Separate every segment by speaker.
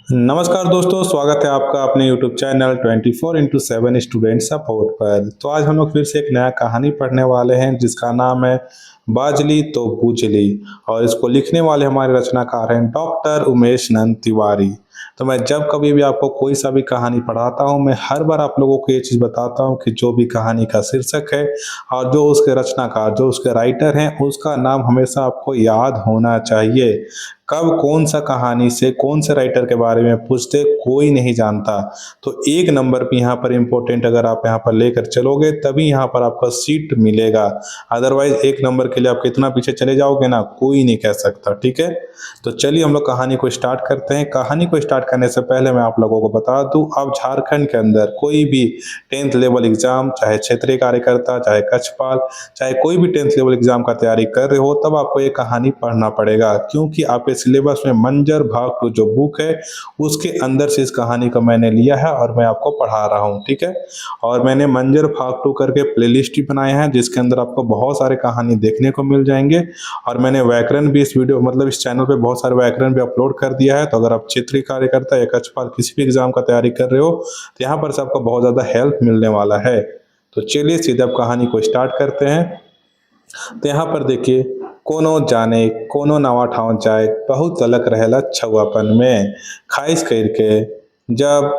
Speaker 1: नमस्कार दोस्तों, स्वागत है आपका अपने YouTube channel 24x7 student support पर। तो आज हम लोग फिर से एक नया कहानी पढ़ने वाले हैं जिसका नाम है बाजली तो बूझली। और इसको लिखने वाले हमारे रचनाकार हैं डॉक्टर उमेश नंद तिवारी। तो मैं जब कभी भी आपको कोई सा भी कहानी पढ़ाता हूँ, मैं हर बार आप लोगों को ये चीज़ बताता हूँ कि जो भी कहानी का शीर्षक है और जो उसके रचनाकार, जो उसके राइटर हैं, उसका नाम हमेशा आपको याद होना चाहिए। कब कौन सा कहानी से कौन से राइटर के बारे में पूछते कोई नहीं जानता। तो एक नंबर पे यहाँ पर इम्पोर्टेंट अगर आप यहाँ पर लेकर चलोगे तभी यहाँ पर आपका सीट मिलेगा। अदरवाइज एक नंबर के लिए आप कितना पीछे चले जाओगे ना, कोई नहीं कह सकता। ठीक है, तो चलिए हम लोग कहानी को स्टार्ट करते हैं। कहानी को स्टार्ट करने से पहले मैं आप लोगों को बता दूं, अब झारखंड के अंदर कोई भी 10th लेवल एग्जाम, चाहे क्षेत्रीय कार्यकर्ता, चाहे कक्षपाल, चाहे कोई भी 10th लेवल एग्जाम का तैयारी कर रहे हो, तब आपको ये कहानी पढ़ना पड़ेगा। क्योंकि आपके सिलेबस में मंजर भाग 2 जो बुक है उसके अंदर से इस कहानी को मैंने लिया है और मैं आपको पढ़ा रहा हूँ। ठीक है, और मैंने मंजर भाग 2 करके प्लेलिस्ट ही बनाए हैं जिसके अंदर आपको बहुत सारे कहानी देखने को मिल जाएंगे। और मैंने व्याकरण भी इस वीडियो मतलब इस चैनल पे बहुत सारे व्याकरण भी अपलोड कर दिया है। तो अगर आप क्षेत्रीय कार्यकर्ता या कक्षपाल किसी भी एग्जाम का तैयारी कर रहे हो तो यहाँ पर से आपको बहुत ज़्यादा हेल्प मिलने वाला है। तो चलिए सीधे अब कहानी को स्टार्ट करते हैं। तो यहाँ पर देखिए, कोनो जाने कोनो नवा ठाव जाए, बहुत अलग रहेला छुआपन में। खाइस करके जब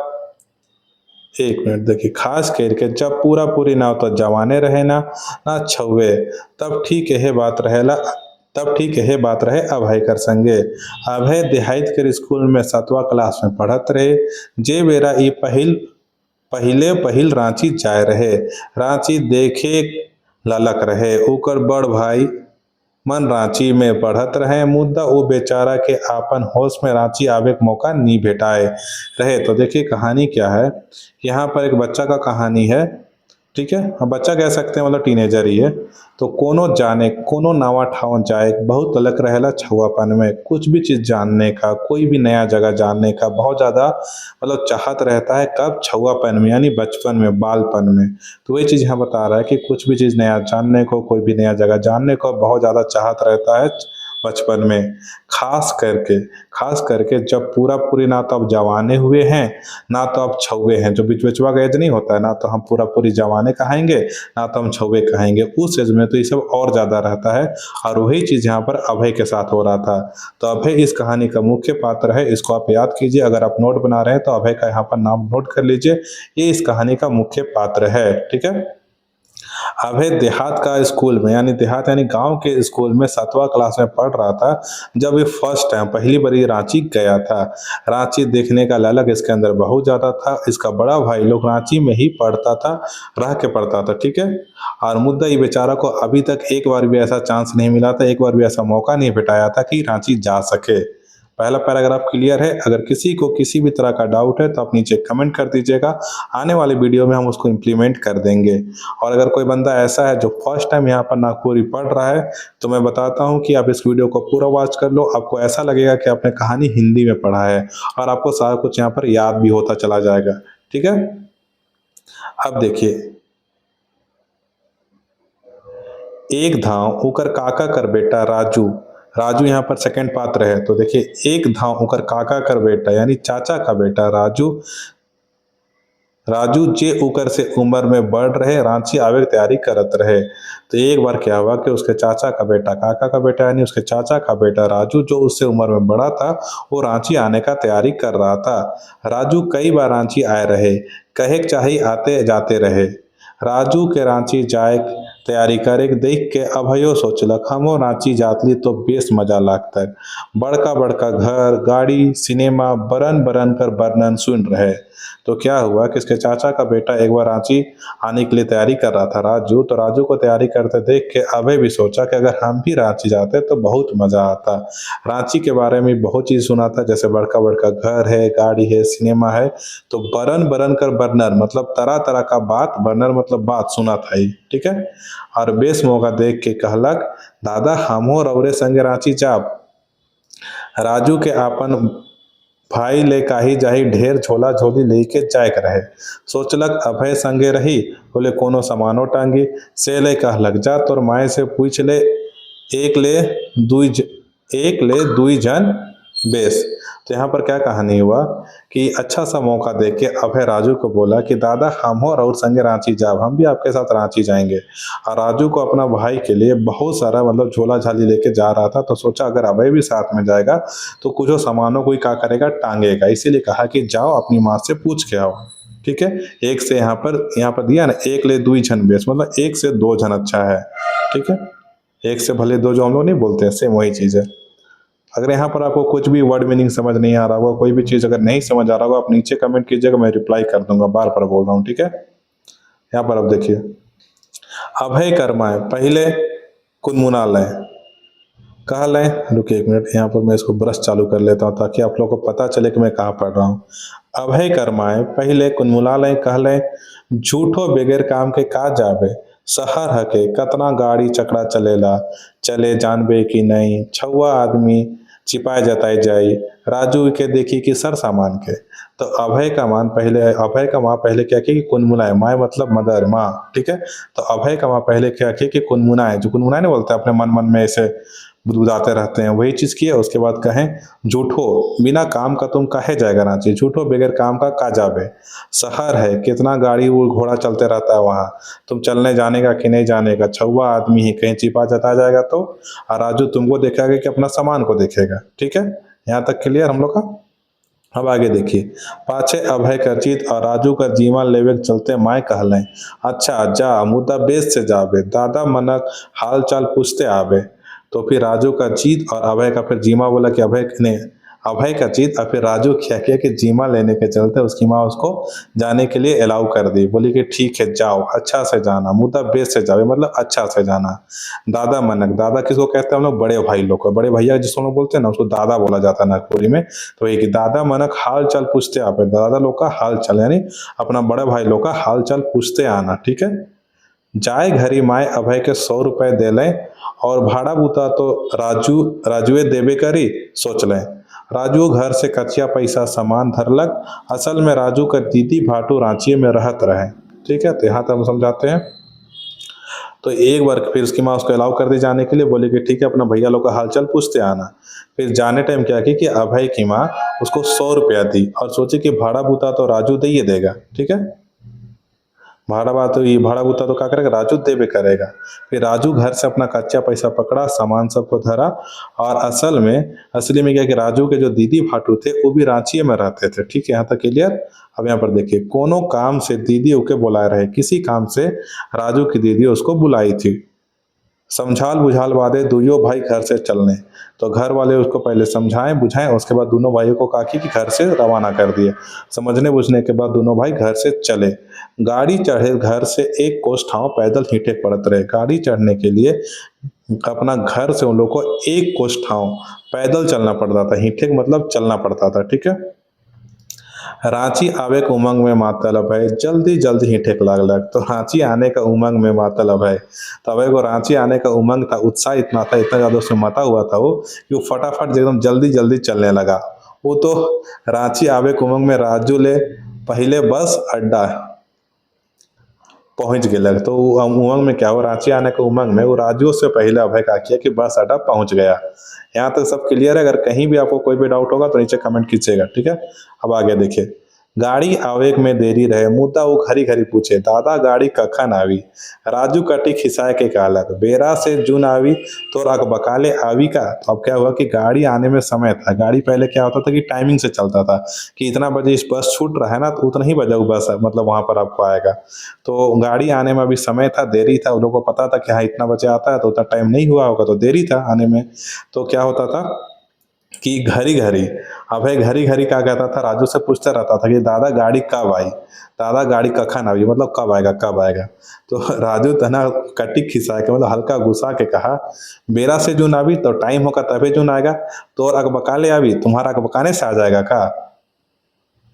Speaker 1: एक मिनट देखिए, खास करके जब पूरा पूरी नाव तो जवाने रहे ना ना छुए, तब ठीक यह बात रहेला। तब ठीक यह बात रहे अभय कर संगे। अभय देहात के स्कूल में 7वां क्लास में पढ़त रहे। जे बेरा ई पहिले पहिल रांची जाए रहे। रांची देखे ललक रहे, ओकर बड़ भाई मन रांची में पढ़त रहे। मुद्दा वो बेचारा के आपन होश में रांची आवे के मौका नहीं भेटाए रहे। तो देखिए कहानी क्या है, यहाँ पर एक बच्चा का कहानी है। ठीक है, अब बच्चा कह सकते हैं, मतलब टीनेजर ही है। तो कोनो जाने कोनो नवा ठाव जाए, बहुत अलग रहेला छुआपन में। कुछ भी चीज़ जानने का, कोई भी नया जगह जानने का बहुत ज़्यादा मतलब चाहत रहता है। कब? छुआपन में, यानी बचपन में, बालपन में। तो वही चीज़ यहाँ बता रहा है कि कुछ भी चीज़ नया जानने को, कोई भी नया जगह जानने को बहुत ज़्यादा चाहत रहता है बचपन में। खास करके जब पूरा पूरी ना तो अब जवाने हुए हैं ना तो अब छुए हैं। जो बीच बीचवा का एज नहीं होता है ना, तो हम पूरा पूरी जवाने कहेंगे ना तो हम छुए कहेंगे। उस एज में तो ये सब और ज़्यादा रहता है। और वही चीज़ यहाँ पर अभय के साथ हो रहा था। तो अभय इस कहानी का मुख्य पात्र है, इसको आप याद कीजिए। अगर आप नोट बना रहे हैं तो अभय का यहाँ पर नाम नोट कर लीजिए, ये इस कहानी का मुख्य पात्र है। ठीक है, अभय देहात का स्कूल में, यानी देहात यानी गांव के स्कूल में 7वां क्लास में पढ़ रहा था जब ये फर्स्ट टाइम पहली बार ये रांची गया था। रांची देखने का ललक इसके अंदर बहुत ज़्यादा था। इसका बड़ा भाई लोग रांची में ही पढ़ता था, रह के पढ़ता था। ठीक है, और मुद्दा ये बेचारा को अभी तक एक बार भी ऐसा चांस नहीं मिला था, एक बार भी ऐसा मौका नहीं भेटाया था कि रांची जा सके। पहला पैराग्राफ क्लियर है। अगर किसी को किसी भी तरह का डाउट है तो आप नीचे कमेंट कर दीजिएगा, आने वाले वीडियो में हम उसको इम्प्लीमेंट कर देंगे। और अगर कोई बंदा ऐसा है जो फर्स्ट टाइम यहाँ पर नागपुरी पढ़ रहा है तो मैं बताता हूँ कि आप इस वीडियो को पूरा वॉच कर लो। आपको ऐसा लगेगा कि आपने कहानी हिंदी में पढ़ा है और आपको सारा कुछ यहाँ पर याद भी होता चला जाएगा। ठीक है, अब देखिए, एक धाव ओकर काका कर बेटा राजू। राजू यहाँ पर सेकंड पात्र है। तो देखिए, एक धाव ओकर काका कर बेटा यानी चाचा का बेटा राजू। राजू जे उकर से उम्र में बढ़ रहे, रांची आवे की तैयारी करत रहे। तो एक बार क्या हुआ कि उसके चाचा का बेटा, काका का बेटा यानी उसके चाचा का बेटा राजू, जो उससे उम्र में बड़ा था, वो रांची आने का तैयारी कर रहा था। राजू कई बार रांची आए रहे, कहे चाहे आते जाते रहे। राजू के रांची जाए तैयारी करे के देख के अभयो सोचलक, हमो रांची जातली तो बेस मजा लागता। बड़का बड़का घर, गाड़ी, सिनेमा, बरन बरन कर वर्णन सुन रहे। तो क्या हुआ कि इसके चाचा का बेटा एक बार रांची आने के लिए तैयारी कर रहा था राजू। तो राजू को तैयारी करते देख के अभय भी सोचा कि अगर हम भी रांची जाते तो बहुत मजा आता। रांची के बारे में बहुत चीज सुना था, जैसे बड़का बड़का घर है, गाड़ी है, सिनेमा है। तो बरन बरन कर बर्नर मतलब तरह तरह का बात, बर्नर मतलब बात सुना था ही। ठीक है, और बेस मौका देख के कहलक, दादा हमो रौरे संगे रांची जाब। राजू के आपन भाई ले काही जाही ढेर झोला झोली लेके जायक रहे। सोचलक अभय संगे रही, बोले कोनो सामानो टांगी। से ले कहलक, जा तोर माए से पूछ ले, एक ले दुई ज- एक ले दुई जन बेस। तो यहाँ पर क्या कहानी हुआ कि अच्छा सा मौका देख के अभय राजू को बोला कि दादा हम और संगे रांची जाओ, हम भी आपके साथ रांची जाएंगे। और राजू को अपना भाई के लिए बहुत सारा मतलब झोला झाली लेके जा रहा था, तो सोचा अगर अभय भी साथ में जाएगा तो कुछ सामानों को ही क्या करेगा, टांगेगा। इसीलिए कहा कि जाओ अपनी माँ से पूछ के आओ। ठीक है, एक से यहाँ पर दिया ना, एक ले दुई झन बेस, मतलब एक से दो झन अच्छा है। ठीक है, एक से भले दो, जो हम लोग नहीं बोलते हैं, सेम वही चीज है। अगर यहाँ पर आपको कुछ भी वर्ड मीनिंग समझ नहीं आ रहा होगा, कोई भी चीज़ अगर नहीं समझ आ रहा होगा, आप नीचे कमेंट कीजिएगा, मैं रिप्लाई कर दूंगा। बार बार बोल रहा हूँ, ठीक है। यहाँ पर आप देखिए, अभय कर्माए पहले कुनमुनालय कहा लें। रुकिए एक मिनट, यहाँ पर मैं इसको ब्रश चालू कर लेता हूँ ताकि आप लोगों को पता चले कि मैं कहाँ पढ़ रहा हूँ। अभय कर्माए पहले कुनमुलालय कह लें, झूठो बगैर काम के का जाबे, शहर हके कतना गाड़ी चकड़ा चलेला, चले जानबे कि नहीं, छुआ आदमी चिपाए जताए जाई, राजू के देखी कि सर सामान के। तो अभय का माँ पहले क्या की कि कुनमुनाए, माए मतलब मदर, माँ। ठीक है, तो अभय का माँ पहले क्या की कि कुनमुनाए, जो कुनमुनाए नहीं बोलते अपने मन मन में ऐसे बुदबुदाते रहते हैं, वही चीज किया। उसके बाद कहें झूठो बिना काम का तुम काहे जाएगा रांची, झूठो बगैर काम का जाबे, शहर है कितना गाड़ी घोड़ा चलते रहता है वहाँ, तुम चलने जाने का कि नहीं जाने का, छुआ आदमी ही कहीं छिपा जता जाएगा तो, और राजू तुमको देखेगा कि अपना सामान को देखेगा। ठीक है, यहाँ तक क्लियर हम लोग का। अब आगे देखिए, पाछे अभय करजीत और राजू का जीवन लेवे के चलते माय कहलें, अच्छा जा मुद्दा बेस से जाबे, दादा मनक हाल चाल पूछते आबे। तो फिर राजू का जीत और अभय का फिर जीमा बोला कि अभय का जीत, और फिर राजू क्या किया कि जीमा लेने के चलते उसकी माँ उसको जाने के लिए अलाउ कर दी, बोली कि ठीक है जाओ, अच्छा से जाना, मुद्दा बेस से जाओ मतलब अच्छा से जाना। दादा मनक, दादा किसको कहते हैं हम लोग, बड़े भाई लोग को, बड़े भैया जिसको हम लोग बोलते हैं ना, उसको दादा बोला जाता है नागपुरी में। तो एक दादा मनक हाल चाल पूछते आप, दादा लोग का हाल चाल यानी अपना बड़े भाई लोग का हाल चाल पूछते आना। ठीक है, जाए घरी माए अभय के 100 रुपए दे लें, और भाड़ा बूता तो राजुए देबे करी, सोच लें। राजू घर से कच्चा पैसा सामान धरलक, असल में राजू का दीदी भाटू रांची में रहत रहे। ठीक है, तो यहाँ तक हम समझाते हैं। तो एक बार फिर उसकी माँ उसको अलाउ कर दी जाने के लिए, बोली कि ठीक है अपना भैया लोग का हालचाल पूछते आना। फिर जाने टाइम क्या की कि अभय की माँ उसको 100 रुपया दी, और सोची कि भाड़ा बूता तो राजू दे ही देगा। ठीक है, भाड़ा बूता तो क्या करेगा, राजू देबे करेगा। फिर राजू घर से अपना कच्चा पैसा पकड़ा, सामान सबको धरा, और असली में क्या कि राजू के जो दीदी भाटू थे वो भी रांची में रहते थे। ठीक है, यहाँ तक क्लियर। अब यहाँ पर देखिए, कोनो काम से दीदी उके बुलाए रहे, किसी काम से राजू की दीदी उसको बुलाई थी। समझाल बुझाल बादे दुइयो भाई घर से चलने, तो घर वाले उसको पहले समझाएं बुझाएं, उसके बाद दोनों भाइयों को काकी कि घर से रवाना कर दिए। समझने बुझने के बाद दोनों भाई घर से चले। गाड़ी चढ़े घर से एक कोस ठाव पैदल हींटे पड़त रहे। गाड़ी चढ़ने के लिए अपना घर से उन लोग को एक कोस ठाव पैदल चलना पड़ता था, हींटे मतलब चलना पड़ता था। ठीक है, रांची आवे के उमंग में मातल अभय जल्दी जल्दी ही ठेक लागलक। तो रांची आने का उमंग में मातल अभय, तो अभय को रांची आने का उमंग था, उत्साह इतना था, इतना ज्यादा उसमें मता हुआ था वो कि वो फटाफट एकदम जल्दी जल्दी चलने लगा। वो तो रांची आवे के उमंग में राजू ले पहले बस अड्डा पहुंच गए। तो उमंग में क्या हो, रांची आने के उमंग में वो राजू से पहले अभय का किया कि बस अड्डा पहुंच गया। यहाँ तक सब क्लियर है। अगर कहीं भी आपको कोई भी डाउट होगा तो नीचे कमेंट कीजिएगा। ठीक है, अब आगे देखिए, गाड़ी आवेग में देरी रहे, मुद्दा वो घरी घरी पूछे, दादा गाड़ी कखन आवी, राजू कटी खिसाए के कालक, बेरा से जून आवी तो रख बकाले आवी का। तो अब क्या हुआ कि गाड़ी आने में समय था। गाड़ी पहले क्या होता था कि टाइमिंग से चलता था कि इतना बजे इस बस छूट रहा है ना, तो उतना ही बजे वो बस मतलब वहां पर आपको आएगा। तो गाड़ी आने में अभी समय था, देरी था, उन लोगों को पता था कि हाँ इतना बजे आता है, तो उतना टाइम नहीं हुआ होगा, तो देरी था आने में। तो क्या होता था कि घड़ी घड़ी अभय घड़ी घड़ी क्या कहता था, राजू से पूछता रहता था कि दादा गाड़ी कब आई, दादा गाड़ी कखन आई, मतलब कब आएगा कब आएगा। तो राजू तना कटी खिसा के मतलब हल्का गुस्सा के कहा, बेरा से जून आवी तो टाइम होगा तभी जून आएगा, तो और अकबकाले आवी तुम्हारा अकबकाने से आ जाएगा का।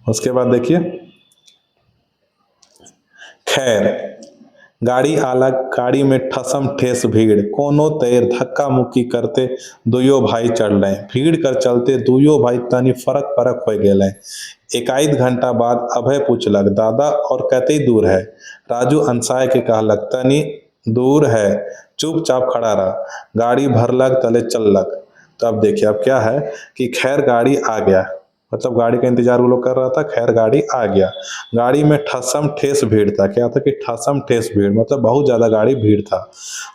Speaker 1: उसके बाद देखिए, खैर गाड़ी आलग, गाड़ी में ठसम ठेस भीड़, कोनो तैर धक्का मुक्की करते दुयो भाई चढ़ लें, भीड़ कर चलते दुयो भाई तनी फरक फरक हो गए। एकाध घंटा बाद अभय पूछलक, दादा और कते दूर है, राजू अनसाय के कहलक, तनी दूर है, चुपचाप खड़ा रहा, गाड़ी भरलक तले चललक। तो अब देखिए अब क्या है कि खैर गाड़ी आ गया, मतलब गाड़ी का इंतजार वो लोग कर रहा था, खैर गाड़ी आ गया। गाड़ी में ठसम ठेस भीड़ था, क्या था कि ठसम ठेस भीड़ मतलब बहुत ज़्यादा गाड़ी भीड़ था।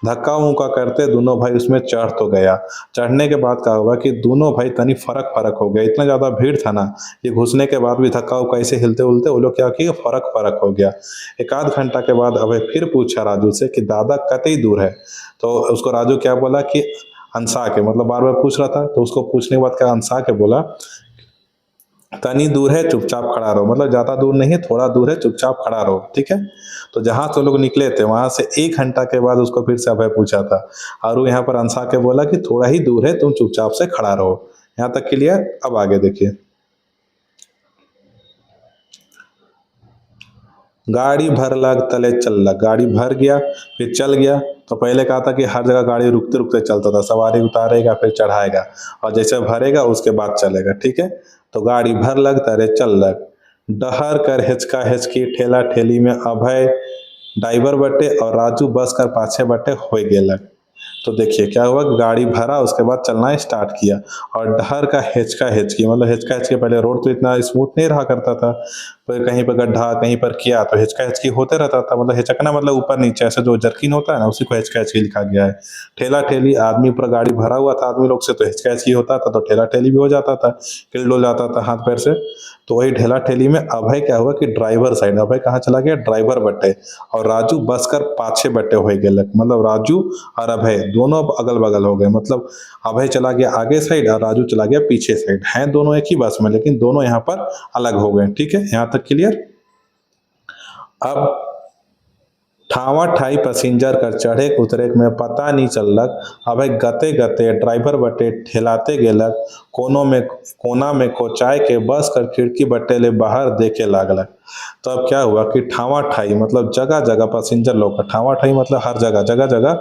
Speaker 1: धक्का मुक्का करते दोनों भाई उसमें चढ़ तो गया। चढ़ने के बाद क्या हुआ कि दोनों भाई तनी फरक फरक हो गया, इतना ज़्यादा भीड़ था ना, ये घुसने के बाद भी धक्का उक्का ऐसे हिलते उलते वो लोग क्या किए, फरक फरक हो गया। एक आध घंटा के बाद अभय फिर पूछा राजू से कि दादा कतई दूर है, तो उसको राजू क्या बोला कि हंसा के, मतलब बार बार पूछ रहा था, तो उसको पूछने के बाद क्या हंसा के बोला तनी दूर है चुपचाप खड़ा रहो, मतलब ज्यादा दूर नहीं है, थोड़ा दूर है चुपचाप खड़ा रहो, ठीक है। तो जहां से लोग निकले थे वहां से 1 घंटा के बाद उसको फिर से अभय पूछा था, और वो यहाँ पर हंसा के बोला कि थोड़ा ही दूर है, तुम चुपचाप से खड़ा रहो। यहाँ तक क्लियर। अब आगे देखिए। गाड़ी भर लग तले चल लग, गाड़ी भर गया फिर चल गया। तो पहले कहा था कि हर जगह गाड़ी रुकते रुकते चलता था, सवारी उतारेगा फिर चढ़ाएगा, और जैसे भरेगा उसके बाद चलेगा, ठीक है। तो गाड़ी भर लग तले चल लग, डहर कर हिचका हिचकी ठेला ठेली में अभय ड्राइवर बटे और राजू बस कर पाछे बटे हो गेलक। तो देखिए क्या हुआ कि गाड़ी भरा उसके बाद चलना स्टार्ट किया, और डहर का हेचका हेचकी, मतलब हेचका हेचकी, पहले रोड तो इतना स्मूथ नहीं रहा करता था, फिर कहीं पर गड्ढा कहीं पर किया तो हिचका हिचकी होते रहता था, मतलब हिचकना मतलब ऊपर नीचे ऐसे जो जर्किन होता है ना उसी को हिचका हिचकी लिखा गया है। ठेला ठेली, आदमी पर गाड़ी भरा हुआ था आदमी लोग से, तो हिचका हिचकी होता था तो ठेला ठेली भी हो जाता था, हिल डुल जाता था हाथ पैर से। तो वही ठेला ठेली में अभय क्या हुआ कि ड्राइवर साइड, अभय कहाँ चला गया, ड्राइवर बटे, और राजू बस कर पाछे बटे हो गए, मतलब राजू और अभय दोनों अब अगल बगल हो गए, मतलब अभय चला गया आगे साइड और राजू चला गया पीछे साइड, हैं दोनों एक ही बस में लेकिन दोनों यहाँ पर अलग हो गए, ठीक है। यहाँ तक क्लियर। अब ठावा ठाई पैसेंजर कर चढ़े उतरे में पता नहीं चललक, अबे गते गते ड्राइवर बटे ठेलाते गेलक, कोना में कोचाए के बस कर खिड़की बटे ले बाहर देखे लागलक। तो अब क्या हुआ कि ठावा ठाई मतलब जगह जगह पैसेंजर लोग का, ठावा ठाई मतलब हर जगह जगह जगह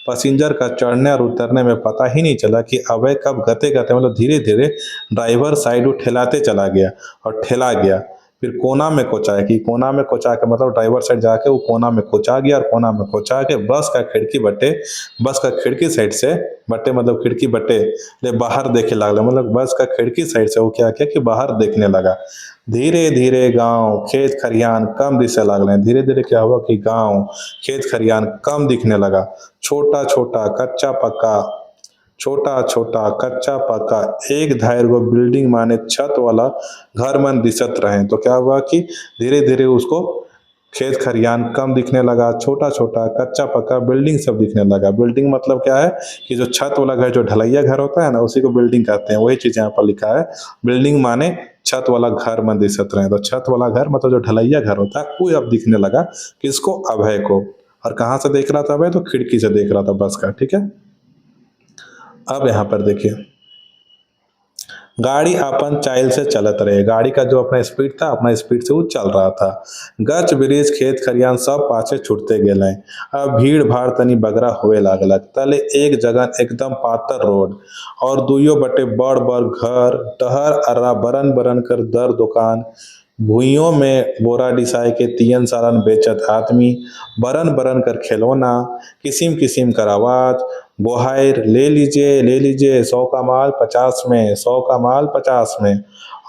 Speaker 1: पैसेंजर का चढ़ने और उतरने में पता ही नहीं चला कि अबे कब गते गते मतलब धीरे धीरे ड्राइवर साइड ठेलाते चला गया और ठेला गया। फिर कोना में कोचा कि कोना में कोचा के मतलब ड्राइवर साइड जाके वो कोना में कोचा गया, और कोना में कोचा के बस का खिड़की बटे, बस का खिड़की साइड से बटे मतलब खिड़की बटे ले बाहर देखे लगला, मतलब बस का खिड़की साइड से वो क्या किया कि बाहर देखने लगा। धीरे धीरे गांव खेत खरियान कम दिखे लगले, धीरे धीरे क्या हुआ कि गांव खेत खरियान कम दिखने लगा। छोटा छोटा कच्चा पक्का, छोटा छोटा कच्चा पक्का एक धायर गो बिल्डिंग माने छत वाला घर मन दिशत रहे। तो क्या हुआ कि धीरे धीरे उसको खेत खरियान कम दिखने लगा, छोटा छोटा कच्चा पक्का बिल्डिंग सब दिखने लगा। बिल्डिंग मतलब क्या है कि जो छत वाला घर, जो ढलैया घर होता है ना उसी को बिल्डिंग कहते हैं, वही चीज यहाँ पर लिखा है। बिल्डिंग माने छत वाला घर मन दिशत रहे, तो छत वाला घर मतलब जो ढलैया घर होता है वो अब दिखने लगा किसको, अभय को। और कहाँ से देख रहा था अभय, तो खिड़की से देख रहा था बस का, ठीक है। अब यहाँ पर देखिए गाड़ी अपन चाइल से चलत रहे, गाड़ी का जो अपना स्पीड था अपना स्पीड से वो चल रहा था। गच ब्रिज खेत खरियान सब पाछे छुटते गेले। अब भीड़ भाड़ तनी बगरा होए लागलक, तले एक जगह एकदम पातर रोड और दुइयो बटे बड़ बड़ घर, टहर अर्रा बरन बरन कर दर दुकान, भुइयों में बोरा डिसाए के तियन सालन बेचत आदमी, बरन बरन कर खिलौना, किसिम किसिम कर आवाज, बोहाइर ले लीजिए 100 का माल 50 में, 100 का माल 50 में,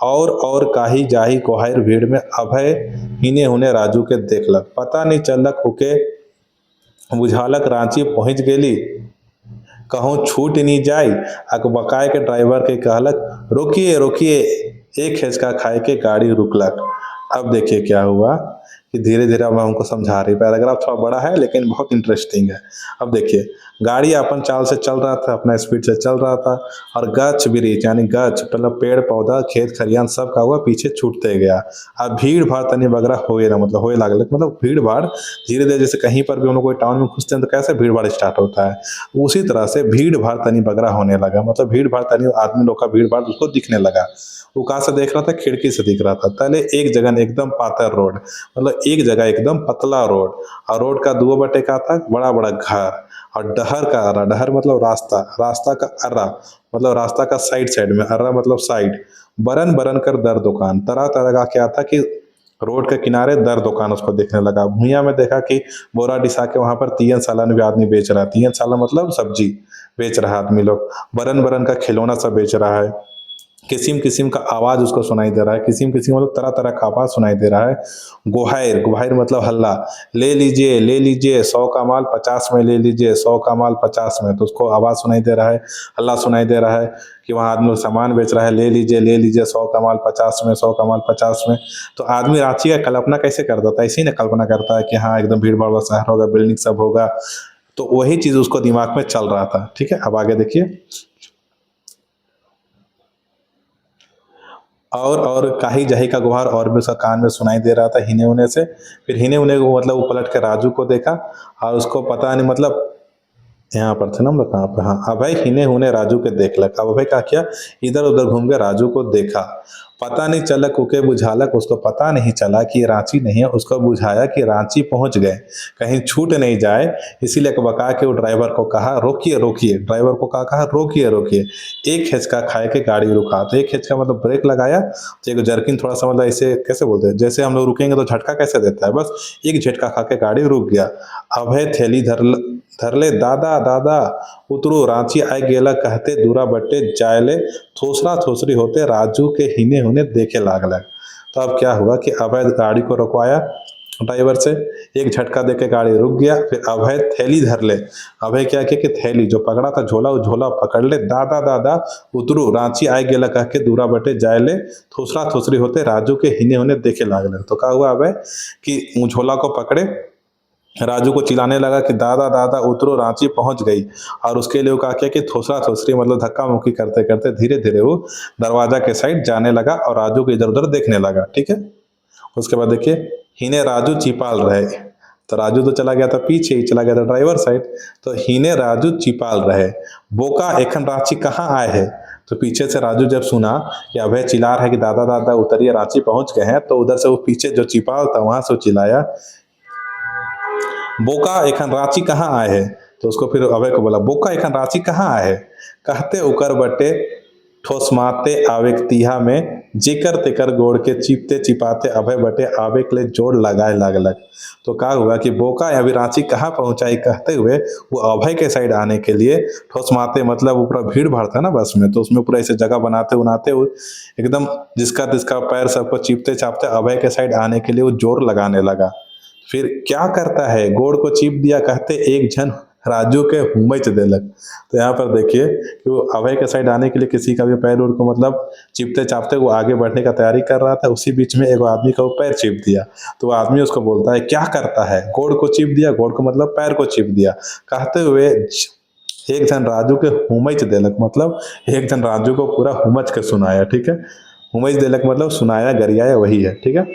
Speaker 1: और काही जाही कोहाइर भीड़ में अभय हिने हुने राजू के देखलक, पता नहीं चलक हुके बुझालक रांची पहुंच गेली, कहूँ छूट नहीं जाई। अकबकाय के ड्राइवर के कहलक रोकिए रोकिए, एक हिचका खाए के गाड़ी रुकलक। अब देखिए क्या हुआ कि धीरे धीरे अब मैं हमको समझा रही, पैराग्राफ थोड़ा बड़ा है लेकिन बहुत इंटरेस्टिंग है। अब देखिए गाड़ी अपन चाल से चल रहा था, अपना स्पीड से चल रहा था, और गच ब्रिज यानी गच मतलब पेड़ पौधा खेत खरियान सब का हुआ पीछे छूटते गया। अब भीड़ भाड़ तनी बगरा होए ना, मतलब होए लागल, मतलब भीड़ भाड़ धीरे धीरे, जैसे कहीं पर भी हम लोग कोई टाउन में घुसते हैं तो कैसे भीड़ भाड़ स्टार्ट होता है, उसी तरह से भीड़ भाड़ तनी बगरा होने लगा, मतलब भीड़ भाड़ तनी आदमी लोग का भीड़ भाड़ उसको दिखने लगा। वो कहाँ से देख रहा था, खिड़की से दिख रहा था। पहले एक जगह एकदम पातर रोड, मतलब एक जगह एकदम पतला रोड, और रोड का दो बटे का था बड़ा बड़ा घर, और डहर का अर्रा, डहर मतलब रास्ता, रास्ता का अर्रा मतलब रास्ता का साइड साइड में, अर्रा मतलब साइड, बरन बरन कर दर दुकान, तरह तरह का क्या था कि रोड के किनारे दर दुकान उसको देखने लगा। भुइया में देखा कि बोरा डिसा के वहां पर तियन सालन भी आदमी बेच रहा है, तियन सालन मतलब सब्जी, बेच रहा है आदमी लोग, बरन बरन का खिलौना सब बेच रहा है, किस्म किस्म का आवाज उसको सुनाई दे रहा है, किस्म किस्म मतलब तरह तरह का आवाज सुनाई दे रहा है। गुहायर, गुहायर मतलब हल्ला, ले लीजिए 100 का माल 50 में ले लीजिए, 100 का माल 50 में, तो उसको आवाज सुनाई दे रहा है, हल्ला सुनाई दे रहा है कि वहाँ आदमी लोग सामान बेच रहा है, ले लीजिए 100 का माल 50 में, 100 का माल 50 में। तो आदमी रांची का कल्पना कैसे करता था, ऐसे ही ना कल्पना करता है कि हाँ एकदम भीड़ भाड़ वाला शहर होगा, बिल्डिंग सब होगा, तो वही चीज उसको दिमाग में चल रहा था। ठीक है, अब आगे देखिए। और काही जाही का गुहार और भी उसका कान में सुनाई दे रहा था हीने होने से। फिर हीने होने को मतलब वो पलट के राजू को देखा, और उसको पता नहीं मतलब यहाँ पर थे ना हम लोग, कहाँ पे, हाँ अभय हीने होने राजू के देख लग। अब अभय क्या किया, इधर उधर घूम के राजू को देखा, पता नहीं चला कुके बुझालक, उसको पता नहीं चला कि ये रांची नहीं है, उसको बुझाया कि रांची पहुंच गए, कहीं छूट नहीं जाए, इसीलिए बका के वो ड्राइवर को कहा रोकिए रोकिए, ड्राइवर को कहा रोकिए रोकिए, एक हिचका खाए के गाड़ी रुका। तो एक हिचका मतलब ब्रेक लगाया, तो एक जर्किन थोड़ा सा मतलब ऐसे कैसे बोलते हैं, जैसे हम लोग रुकेंगे तो झटका कैसे देता है, बस एक झटका खा के गाड़ी रुक गया। अभय थैली धरले, दादा दादा उतरो रांची आए गेला कहते दूरा बट्टे जायले, थोसरा थोसरी होते राजू के हीने होने देखे लागल। तो अब क्या हुआ कि अभय गाड़ी को रुकवाया ड्राइवर से, एक झटका देके गाड़ी रुक गया। फिर अभय थैली धर ले, अभय क्या किया कि थैली जो पकड़ा था झोला, वो झोला पकड़ ले, दादा दादा उतरू रांची आए गेला कह के दूरा बटे जाए ले, थोसरा थोसरी होते राजू के हिने होने देखे लागल। तो क्या हुआ अभय कि झोला को पकड़े, राजू को चिल्लाने लगा कि दादा दादा उतरो रांची पहुंच गई, और उसके लिए वो कहा किया कि थोसरा थोसरी मतलब धक्का मुक्की करते करते धीरे धीरे वो दरवाजा के साइड जाने लगा और राजू को इधर उधर देखने लगा। ठीक है, उसके बाद देखिए, हीने राजू चिपाल रहे, तो राजू तो चला गया था पीछे ही, चला गया था ड्राइवर साइड, तो हीने राजू चिपाल रहे, बोका एखन रांची कहाँ आए है। तो पीछे से राजू जब सुना कि अभय चिल्ला रहा है कि दादा दादा उतरिए रांची पहुंच गए हैं, तो उधर से वो पीछे जो चिपाल था वहां से चिल्लाया, बोका एखन रांची कहाँ आए है। तो उसको फिर अभय को बोला, बोका एखन रांची कहाँ आए है, कहते उकर बटे ठोसमाते आवे तिहा में, जेकर तेकर गोड़ के चिपते चिपाते अभय बटे आवे के लिए जोड़ लगाए लागलक। तो क्या हुआ कि बोका अभी रांची कहाँ पहुंचाई कहते हुए वो अभय के साइड आने के लिए ठोसमाते मतलब वो पूरा भीड़ भाड़ था ना बस में, तो उसमें पूरा ऐसे जगह बनाते बनाते वो एकदम जिसका तिसका पैर सबको चिपते चापते अभय के साइड आने के लिए वो जोर लगाने लगा। फिर क्या करता है, गोड़ को चिप दिया कहते एक जन राजू के हुमच देलक। तो यहाँ पर देखिए कि वो अभय के साइड आने के लिए किसी का भी पैर उड़ को मतलब चिपते चापते वो आगे बढ़ने का तैयारी कर रहा था, उसी बीच में एक आदमी का वो पैर चिप दिया। तो वो आदमी उसको बोलता है क्या करता है, गोड़ को चिप दिया, गोड़ को मतलब पैर को चिप दिया, कहते हुए एक जन राजू के हुमच देलक, मतलब एक जन राजू को पूरा हुमच के सुनाया। ठीक है, हुमच देलक मतलब सुनाया गरियाया वही है। ठीक है,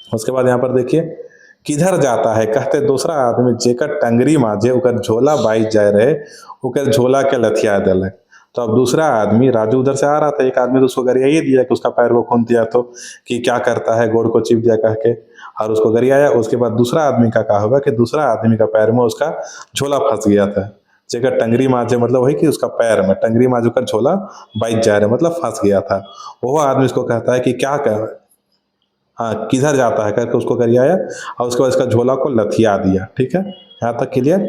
Speaker 1: उसके बाद यहाँ पर देखिए, किधर जाता है कहते दूसरा आदमी, जेकर टंगरी माजे ओकर झोला बाई जाए रहे, ओकर झोला के लथिया देलक। तो अब दूसरा आदमी, राजू उधर से आ रहा था, एक आदमी तो उसको गरियाई दिया कि उसका पैर को खून दिया, तो कि क्या करता है गोड़ को चिप दिया कह के, और उसको गरियाया। उसके बाद दूसरा आदमी का कहा होगा कि दूसरा आदमी का पैर में उसका झोला फंस गया था, जेकर टंगरी माजे मतलब वही कि उसका पैर में टंगरी माजू का झोला बाइज जा रहे मतलब फंस गया था। वो आदमी उसको कहता है कि क्या कर, हाँ किधर जाता है करके उसको गरियाया, और उसके बाद इसका झोला को लथिया दिया। ठीक है, यहाँ तक क्लियर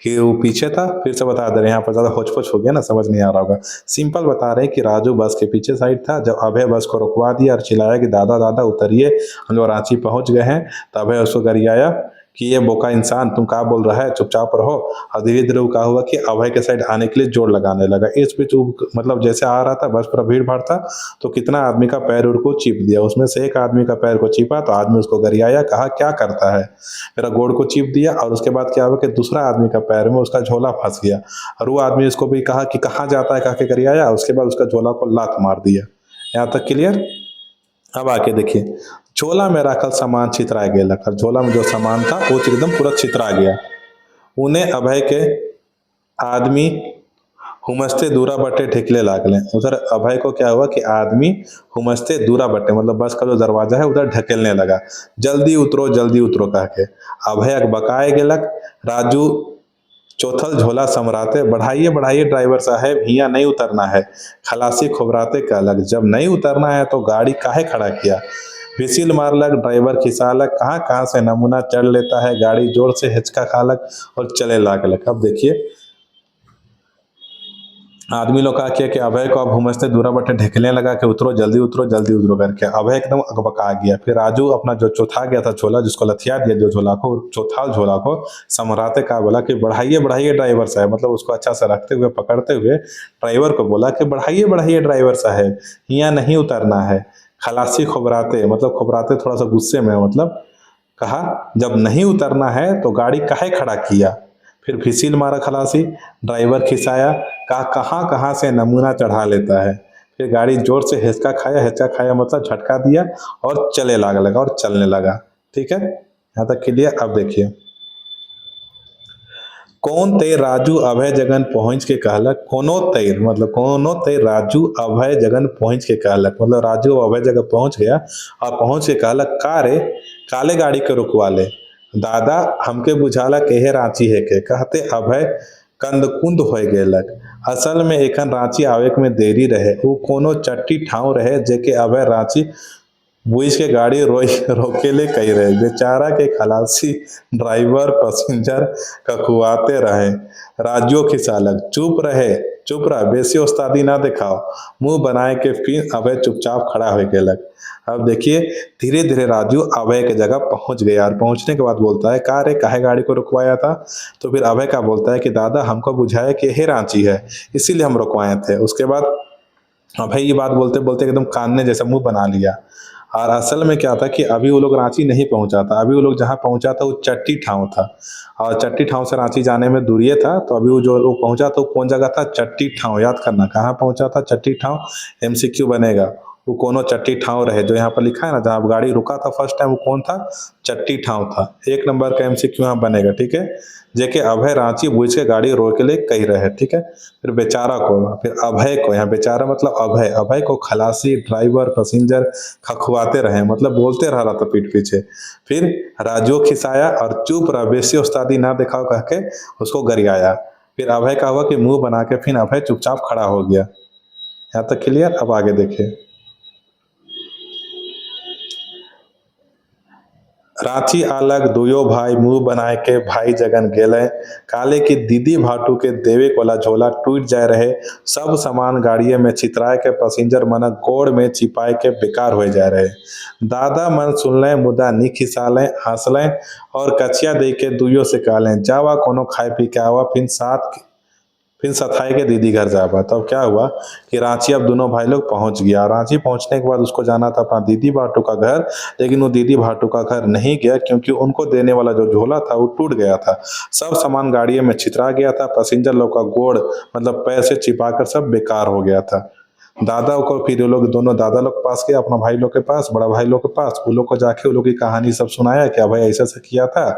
Speaker 1: कि वो पीछे था। फिर से बता दे रहे हैं, यहाँ पर ज़्यादा होच पोच हो गया ना, समझ नहीं आ रहा होगा। सिंपल बता रहे हैं कि राजू बस के पीछे साइड था, जब अभय बस को रुकवा दिया और चिल्लाया कि दादा दादा उतरिए हम लोग रांची पहुंच गए हैं, तो अभय उसको गरियाया कि ये बोका इंसान तुम क्या बोल रहा है, चुपचाप रहो। और धीरे धीरे वो क्या हुआ कि अभय के साइड आने के लिए जोर लगाने लगा। इस बीच वो मतलब जैसे आ रहा था बस पूरा भीड़ भाड़ था, तो कितना आदमी का पैर उड़ को चिप दिया, उसमें से एक आदमी का पैर को चिपा, तो आदमी उसको गरियाया, कहा क्या करता है, मेरा गोड़ को चिप दिया। और उसके बाद क्या हुआ कि दूसरा आदमी का पैर में उसका झोला फंस गया, और वो आदमी उसको भी कहा कि कहाँ जाता है कह के गरियाया, उसके बाद उसका झोला को लात मार दिया। यहाँ तक क्लियर। अब आके देखिए, झोला में रखल सामान छितरा गया, और झोला में जो सामान था वो एकदम पूरा छितरा गया। उन्हें अभय के आदमी हुमस्ते दूरा बट्टे ढिकले लागले। उधर अभय को क्या हुआ कि आदमी हुमस्ते दूरा बट्टे मतलब बस का जो दरवाजा है उधर ढकेलने लगा, जल्दी उतरो कह के। अभय बकाए गेलक, राजू चौथल झोला समराते, बढ़ाइए बढ़ाइए ड्राइवर साहब हियाँ नहीं उतरना है, खलासी खोबराते कहलक, जब नहीं उतरना है तो गाड़ी काहे खड़ा किया। विसिल मारलक, ड्राइवर खिसालक, कहाँ कहाँ से नमूना चढ़ लेता है, गाड़ी जोर से हिचका खालक और चले लागलक। अब देखिए आदमी लोग का किया कि अभय को अब घुमसते दूरा बटे ढकेलने लगा कि उतरो जल्दी उतरो करके। अभय एकदम अकबका गया। फिर राजू अपना जो चौथा गया था झोला, जिसको लथिया दिया जो झोला को, चौथा झोला को समराते का बोला कि बढ़ाइए बढ़ाइए ड्राइवर साहब, मतलब उसको अच्छा से रखते हुए पकड़ते हुए ड्राइवर को बोला कि बढ़ाइए बढ़ाइए ड्राइवर साहब, यहाँ नहीं उतरना है। खलासी खुबराते, मतलब खुबराते थोड़ा सा गुस्से में, मतलब कहा जब नहीं उतरना है तो गाड़ी काहे खड़ा किया। फिर फिसिल मारा खलासी, ड्राइवर खिसाया, कहा कहाँ कहाँ से नमूना चढ़ा लेता है। फिर गाड़ी जोर से हिचका खाया मतलब झटका दिया और लगा और चलने लगा। ठीक है, यहाँ तक क्लियर। अब देखिए, कौन ते राजू अभय जगन पहुंच के कहलक, कोनो ते राजू अभय जगन पहुंच के कहलक, मतलब राजू अभय जगह पहुंच गया और पहुंच के कहलक का रे काले गाड़ी के रुकवा ले, दादा हमके बुझाला केहे रांची है के। कहते अभय कंदकुंद हो गेलक। असल में एखन रांची आवे में देरी रहे, उ कोनो चट्टी ठाव रहे जेके अभय रांची बुझ के गाड़ी रोकेले कही रहे। बेचारा के खलासी ड्राइवर पैसेंजर कखुआते रहे। राजू खिसालक चुप रह बेसी उस्तादी ना दिखाओ, मुंह बनाए के फिर अभय चुपचाप खड़ा हो गेलक। अब देखिए, धीरे धीरे राजू अभय के जगह पहुंच गया और पहुंचने के बाद बोलता है का रे काहे गाड़ी को रुकवाया था। तो फिर अभय का बोलता है कि दादा हमको बुझाया कि यही रांची है, इसीलिए हम रुकवाए थे। उसके बाद अभय ये बात बोलते बोलते एकदम कानने जैसा मुंह बना लिया। और असल में क्या था कि अभी वो लोग रांची नहीं पहुंचा था, अभी वो लोग जहाँ पहुंचा था वो चट्टी ठाव था, और चट्टी ठाव से रांची जाने में दूरिये था। तो अभी वो जो लोग पहुंचा था वो कौन जगह था, चट्टी ठाव। याद करना कहाँ पहुंचा था, चट्टी ठाव। एमसीक्यू बनेगा, वो कोनो चट्टी ठाव रहे, जो यहाँ पर लिखा है ना जहाँ गाड़ी रुका था फर्स्ट टाइम, वो कौन था, चट्टी ठाव था। 1 नंबर का एमसीक्यू यहाँ बनेगा। ठीक है, जेके अभय रांची बुझ के गाड़ी रोक ले कही रहे। ठीक है, फिर बेचारा को, फिर अभय को, यहाँ बेचारा मतलब अभय को खलासी ड्राइवर पैसेंजर खखुआते रहे, मतलब बोलते रह रहा था पीठ पीछे। फिर राजू खिसाया और चुप रहा बेसी उस्तादी ना दिखाओ कह के उसको गरियाया। फिर अभय का हुआ कि मुंह बना के फिर अभय चुपचाप खड़ा हो गया। यहाँ तक क्लियर। अब आगे देखिए, रांची आलग दुयो भाई मुंह बनाए के भाई जगन गेले, काले की दीदी भाटू के देवे वाला झोला टूट जाए रहे, सब सामान गाड़िए में छितराए के पैसेंजर मन गोड़ में चिपाए के बेकार हो जाए रहे। दादा मन सुनले मुदा नी खिसाले हंसले और कचिया दे के दुइयो से कहले जावा कोनो खाए पी के आवा फिर सथाई के दीदी घर जावा। तब क्या हुआ कि रांची अब दोनों भाई लोग पहुंच गया। रांची पहुंचने के बाद उसको जाना था अपना दीदी भाटू का घर, लेकिन वो दीदी भाटू का घर नहीं गया क्योंकि उनको देने वाला जो झोला था वो टूट गया था। सब सामान गाड़ी में छितरा गया था, पैसेंजर लोग का गोड़ मतलब पैर से चिपाकर सब बेकार हो गया था। दादा को फिर वो लोग दोनों दादा लोग के पास गए, अपना भाई लोग के पास, बड़ा भाई लोग के पास। वो लोग को जाके वो लोग की कहानी सब सुनाया कि भाई ऐसा ऐसा किया था।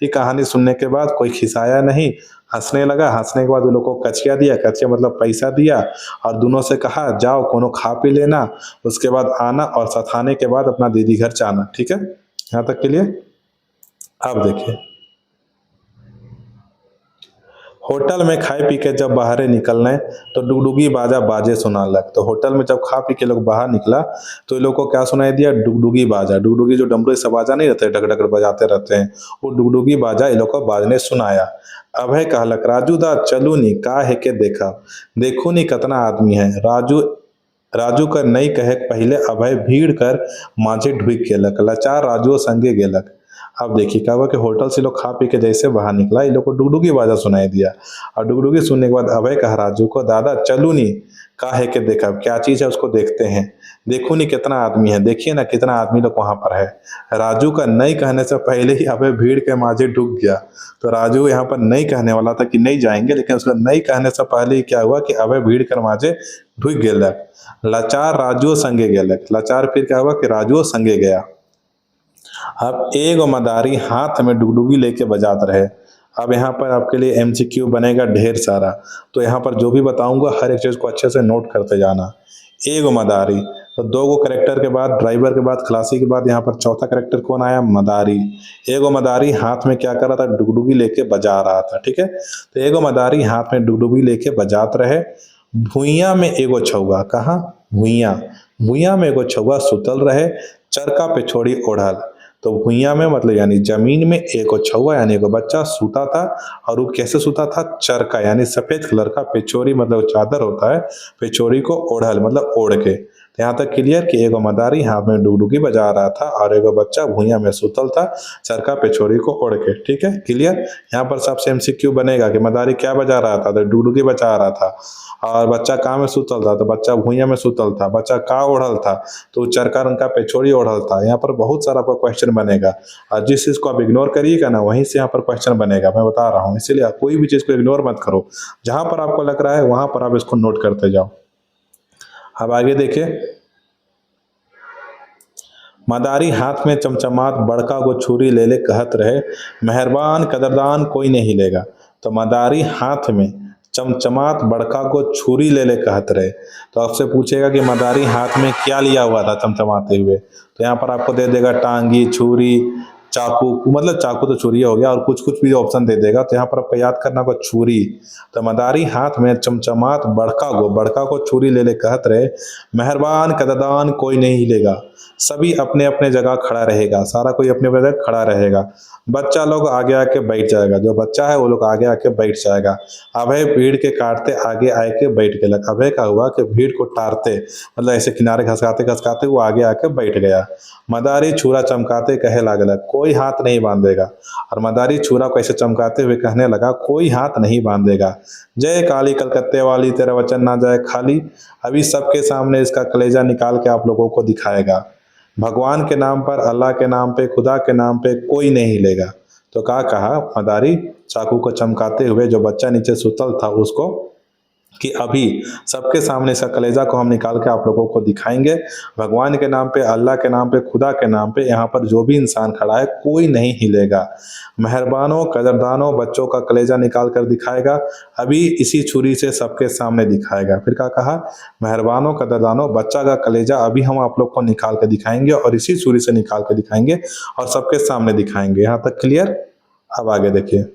Speaker 1: ये कहानी सुनने के बाद कोई खिसाया नहीं, हंसने लगा। हंसने के बाद वो लोग को कचिया दिया, कचिया मतलब पैसा दिया, और दोनों से कहा जाओ कोनो खा पी लेना, उसके बाद आना और सताने के बाद अपना दीदी घर जाना। ठीक है, यहाँ तक के लिए। अब देखिए, होटल में खाए पी के जब बाहर निकलने तो डुगडुगी बाजा बाजे सुना लग। तो होटल में जब खा पी के लोग बाहर निकला तो ये लोग को क्या सुनाई दिया, डुगडुगी बाजा। डुगडुगी जो डमरू से बाजा नहीं रहते, डग डग बजाते रहते हैं, वो डुगडुगी बाजा ये लोग को बाजने सुनाया। अभय कहलक राजू दा चलू नी का है के देखा, देखू नी कितना आदमी है। राजू कर नहीं कहे पहले अभय भीड़ कर माझे ढुक गेलक, लाचार राजू संगे गेलक। अब देखिए क्या हुआ कि होटल से लोग खा पी के जैसे बाहर निकला, इन लोग को डुगडुगी बाजा सुनाई दिया। और डुगडुगी सुनने के बाद अभय कहा राजू को दादा चलू नी का है कि देखा क्या चीज है उसको देखते हैं, देखो नी कितना आदमी है, देखिए ना कितना आदमी लोग वहां पर है। राजू का नहीं कहने से पहले ही अभय भीड़ के माझे डूब गया। तो राजू यहाँ पर नहीं कहने वाला था कि नहीं जाएंगे, लेकिन उसका नहीं कहने से पहले ही क्या हुआ कि अभय भीड़ के माझे ढुक गेलक। लाचार राजू संगे गेलक, लाचार फिर क्या हुआ कि राजू संगे गया। अब एगो मदारी हाथ में डुगडुगी लेके बजात रहे। अब यहाँ पर आपके लिए एमसीक्यू बनेगा ढेर सारा, तो यहाँ पर जो भी बताऊंगा हर एक चीज को अच्छे से नोट करते जाना। एगो मदारी, तो 2 गो करेक्टर के बाद, ड्राइवर के बाद, खलासी के बाद यहाँ पर चौथा करेक्टर कौन आया, मदारी। एगो मदारी हाथ में क्या कर रहा था, डुगडुगी लेके बजा रहा था। ठीक है, तो एगो मदारी हाथ में डुगडुगी लेके बजात रहे। भुइया में एगो छौआ, कहाँ, भुइया में एगो छौआ सुतल रहे, चरका पे छोड़ी ओढ़ल। तो भुइयां में मतलब यानी जमीन में एगो छौआ यानी एगो बच्चा सूता था। और वो कैसे सूता था? चरका यानी सफेद कलर का पेचोरी मतलब चादर होता है, पेचोरी को ओढ़ल मतलब ओढ़ के। तो यहाँ तक क्लियर कि एगो मदारी हाथ में डुगडुगी बजा रहा था और एगो बच्चा भुइयां में सुतल था चरखा पे छोरी को ओढ़ के। ठीक है, क्लियर। यहाँ पर सबसे एमसीक्यू बनेगा कि मदारी क्या बजा रहा था? तो डुगडुगी बजा रहा था। और बच्चा कहाँ में सुतल था? तो बच्चा भुइयां में सुतल था। बच्चा का ओढ़ल था? तो चरखा रंग का पेछोड़ी ओढ़ल था। यहाँ पर बहुत सारा आपका क्वेश्चन बनेगा और जिस चीज को आप इग्नोर करिएगा ना वहीं से यहाँ पर क्वेश्चन बनेगा, मैं बता रहा हूँ। इसीलिए आप कोई भी चीज को इग्नोर मत करो, जहां पर आपको लग रहा है वहां पर आप इसको नोट करते जाओ। अब आगे देखिए, मदारी हाथ में चमचमात बड़का गो छुरी ले ले कहत रहे, मेहरबान कदरदान कोई नहीं लेगा। तो मदारी हाथ में चमचमात बड़का को छुरी ले ले कहत रहे। तो आपसे पूछेगा कि मदारी हाथ में क्या लिया हुआ था चमचमाते हुए? तो यहाँ पर आपको दे देगा टांगी, छुरी, चाकू। मतलब चाकू तो छुरी हो गया और कुछ कुछ भी ऑप्शन दे देगा। तो यहाँ पर आपको याद करना होगा छुरी। तो मदारी हाथ में चमचमात बड़का को छुरी ले ले कहत रहे, मेहरबान कदरदान कोई नहीं लेगा। सभी अपने अपने जगह खड़ा रहेगा, सारा कोई अपने अपने जगह खड़ा रहेगा। बच्चा लोग आगे आके बैठ जाएगा, जो बच्चा है वो लोग आगे आके बैठ जाएगा। अभय भीड़ के काटते आगे आके बैठ गया। अभय का हुआ कि भीड़ को टारते मतलब ऐसे किनारे घसकाते घसकाते वो आगे आके बैठ गया। मदारी छुरा चमकाते कहे लागल, कोई हाथ नहीं बांधेगा। और मदारी छुरा को ऐसे चमकाते हुए कहने लगा, कोई हाथ नहीं बांधेगा। जय काली कलकत्ते वाली, तेरा वचन ना जाए खाली। अभी सबके सामने इसका कलेजा निकाल के आप लोगों को दिखाएगा। भगवान के नाम पर, अल्लाह के नाम पे, खुदा के नाम पे कोई नहीं लेगा। तो क्या कहा मदारी चाकू को चमकाते हुए जो बच्चा नीचे सुतल था उसको, कि अभी सबके सामने इसका कलेजा को हम निकाल के आप लोगों को दिखाएंगे। भगवान के नाम पे, अल्लाह के नाम पे, खुदा के नाम पे यहाँ पर जो भी इंसान खड़ा है कोई नहीं हिलेगा। मेहरबानों कदरदानों बच्चों का कलेजा निकाल कर दिखाएगा। अभी इसी छुरी से सबके सामने दिखाएगा। फिर क्या कहा? मेहरबानों कदरदानों बच्चा का कलेजा अभी हम आप लोग को निकाल कर दिखाएंगे और इसी छुरी से निकाल कर दिखाएंगे और सबके सामने दिखाएंगे। यहाँ तक क्लियर। अब आगे देखिए,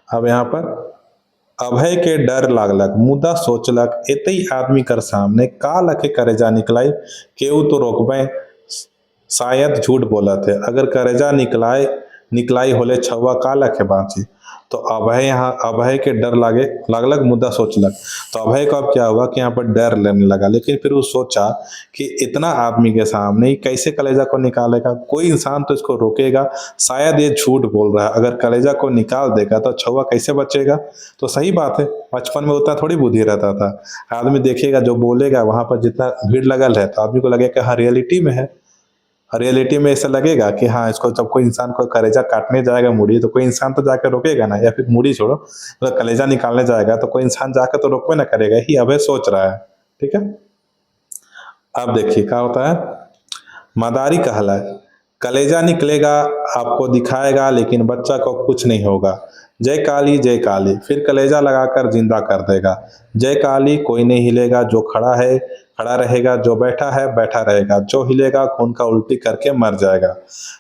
Speaker 1: अब यहाँ पर अभय के डर लागलक मुदा सोचलक, एतई आदमी कर सामने का लखे करेजा निकलाई, केहू तो रोकबे शायद झूठ बोलत है। अगर करेजा निकलाई होले छवा का लखे बाँची। तो अभय यहाँ अभय के डर लागलक मुद्दा सोचलक। तो अभय को अब क्या हुआ कि यहाँ पर डर लेने लगा। लेकिन फिर वो सोचा कि इतना आदमी के सामने ही कैसे कलेजा को निकालेगा? कोई इंसान तो इसको रोकेगा, शायद ये झूठ बोल रहा है। अगर कलेजा को निकाल देगा तो छवा कैसे बचेगा? तो सही बात है, बचपन में उतना थोड़ी बुद्धि रहता था। आदमी देखेगा जो बोलेगा वहां पर जितना भीड़ लगल है तो आदमी को लगेगा हाँ रियलिटी में है। रियलिटी में ऐसा लगेगा कि हाँ इसको जब कोई इंसान को कलेजा काटने जाएगा मुड़ी तो कोई इंसान तो जाकर रोकेगा ना, या फिर मुड़ी छोड़ो मतलब कलेजा निकालने जाएगा तो कोई इंसान जाकर तो रोकवे ना करेगा। ही अभय सोच रहा है। ठीक है, अब देखिए क्या होता है। मदारी कहला, कलेजा निकलेगा आपको दिखाएगा लेकिन बच्चा को कुछ नहीं होगा। जय काली जय काली, फिर कलेजा लगाकर जिंदा कर देगा। जय काली, कोई नहीं हिलेगा, जो खड़ा है खड़ा रहेगा, जो बैठा है बैठा रहेगा, जो हिलेगा खून का उल्टी करके मर जाएगा।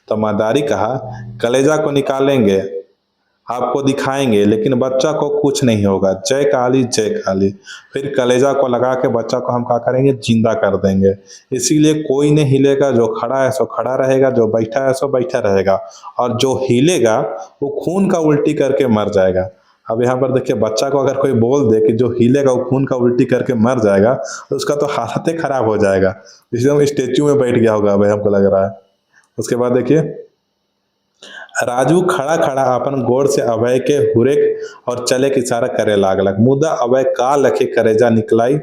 Speaker 1: तो मदारी कहा, कलेजा को निकालेंगे आपको दिखाएंगे लेकिन बच्चा को कुछ नहीं होगा। जय काली जय काली, फिर कलेजा को लगा के बच्चा को हम क्या करेंगे? जिंदा कर देंगे। इसीलिए कोई नहीं हिलेगा, जो खड़ा है सो खड़ा रहेगा, जो बैठा है सो बैठा रहेगा, और जो हिलेगा वो खून का उल्टी करके मर जाएगा। अब यहाँ पर देखिए, बच्चा को अगर कोई बोल दे कि जो हिलेगा वो खून का उल्टी करके मर जाएगा तो उसका तो हालत ही खराब हो जाएगा। इसलिए स्टेच्यू में बैठ गया होगा भाई, हमको लग रहा है। उसके बाद देखिए, राजू खड़ा खड़ा अपन गोड़ से अभय के हुरेक और चले के इशारा करे लागलक। मुदा अभय का लखे करेजा निकलाई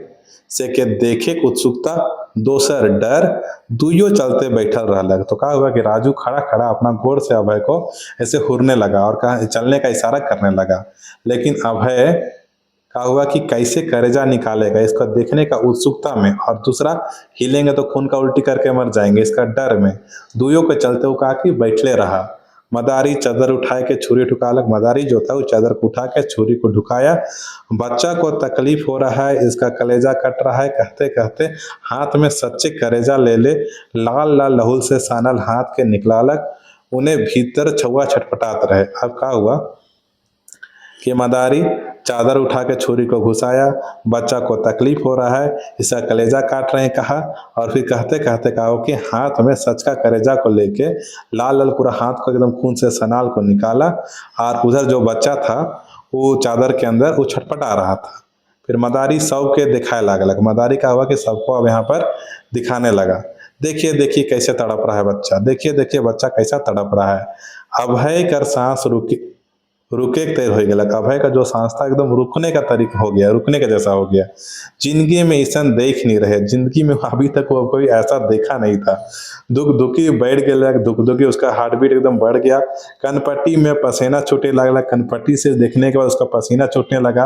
Speaker 1: से के देखे के उत्सुकता, दोसर डर, दुइयो चलते बैठल रहलक। तो क्या हुआ कि राजू खड़ा खड़ा अपना गोड़ से अभय को ऐसे हुरने लगा और कहा चलने का इशारा करने लगा। लेकिन अभय क्या हुआ कि कैसे करेजा निकालेगा इसको देखने का उत्सुकता में, और दूसरा हिलेंगे तो खून का उल्टी करके मर जाएंगे इसका डर में, दुइयों के चलते वो कहा कि बैठले रहा। मदारी चादर उठाए के छुरी ठुकालक। मदारी जो था वो चादर को उठा के छुरी को ढुकाया। बच्चा को तकलीफ हो रहा है, इसका कलेजा कट रहा है, कहते कहते हाथ में सच्चे कलेजा ले लाल लाल लहू से सानल हाथ के निकलालक। उन्हें भीतर छुआ छटपटात रहे। अब क्या हुआ कि मदारी चादर उठा के छुरी को घुसाया, बच्चा को तकलीफ हो रहा है, इसका कलेजा काट रहे हैं कहा, और फिर कहते कहते कहा कि हाथ में सच का कलेजा को लेके लाल लाल पूरा हाथ को एकदम खून से सनाल को निकाला, और उधर जो बच्चा था वो चादर के अंदर वो छटपटा रहा था। फिर मदारी सबके दिखाए लागलक, मदारी का हुआ कि सबको अब यहाँ पर दिखाने लगा। देखिए देखिए कैसे तड़प रहा है बच्चा, देखिए देखिए बच्चा कैसा तड़प रहा है। अभय कर सांस रुके के तैर हो गया। अभय का जो सांस था एकदम रुकने का तरीका हो गया, रुकने का जैसा हो गया। जिंदगी में ऐसा देख नहीं रहे, जिंदगी में अभी तक वो कोई ऐसा देखा नहीं था। दुख दुखी बैठ गया, दुख दुखी उसका हार्ट बीट एकदम बढ़ गया, कनपट्टी में पसीना छूटने लगा, कनपट्टी से देखने के बाद उसका पसीना छूटने लगा,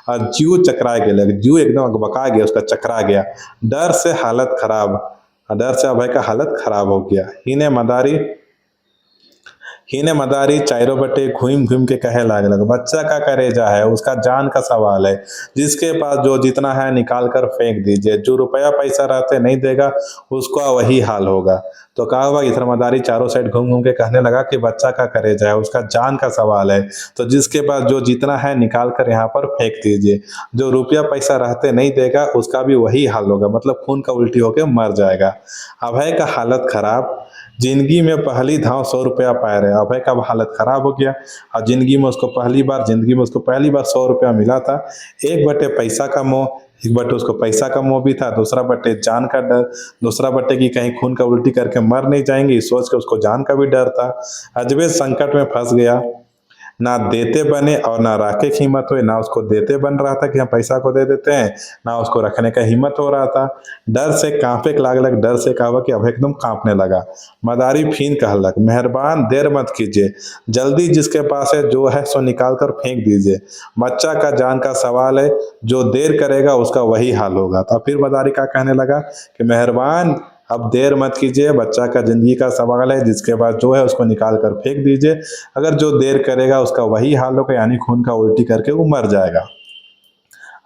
Speaker 1: और जीव चकरा गया, जीव एकदम अकबका गया, उसका चकरा गया। डर से हालत खराब, डर से अभय का हालत खराब हो गया। हीने मदारी चारों बटे घूम घूम के कहे लागलक, बच्चा का करेजा है, उसका जान का सवाल है, जिसके पास जो जितना है निकाल कर फेंक दीजिए, जो रुपया पैसा रहते नहीं देगा उसका वही हाल होगा। तो कहा हुआ इधर मदारी चारों साइड घूम घूम के कहने लगा कि बच्चा का करेजा है, उसका जान का सवाल है, तो जिसके पास जो जितना है निकाल कर यहाँ पर फेंक दीजिए, जो रुपया पैसा रहते नहीं देगा उसका भी वही हाल होगा, मतलब खून का उल्टी होकर मर जाएगा। अभय का हालत खराब, जिंदगी में पहली धाव 100 रुपया पाए रहे, अभय का हालत खराब हो गया, और जिंदगी में उसको पहली बार 100 रुपया मिला था। एक बटे पैसा का मोह, एक बटे उसको पैसा का मोह भी था, दूसरा बटे जान का डर, दूसरा बटे कि कहीं खून का उल्टी करके मर नहीं जाएंगे, इस सोच के उसको जान का भी डर था। अजबे संकट में फंस गया, ना देते बने और ना रखे की हिम्मत हुई, ना उसको देते बन रहा था कि हम पैसा को दे देते हैं, ना उसको रखने का हिम्मत हो रहा था। डर से कांपे लागलक, डर से कहा कि अब एकदम कांपने लगा। मदारी फिर कहलक, मेहरबान देर मत कीजिए, जल्दी जिसके पास है जो है सो निकाल कर फेंक दीजिए, बच्चा का जान का सवाल है, जो देर करेगा उसका वही हाल होगा। तो फिर मदारी का कहने लगा कि मेहरबान अब देर मत कीजिए, बच्चा का जिंदगी का सवाल है, जिसके पास जो है उसको निकाल कर फेंक दीजिए, अगर जो देर करेगा उसका वही हाल होगा, यानी खून का उल्टी करके वो मर जाएगा।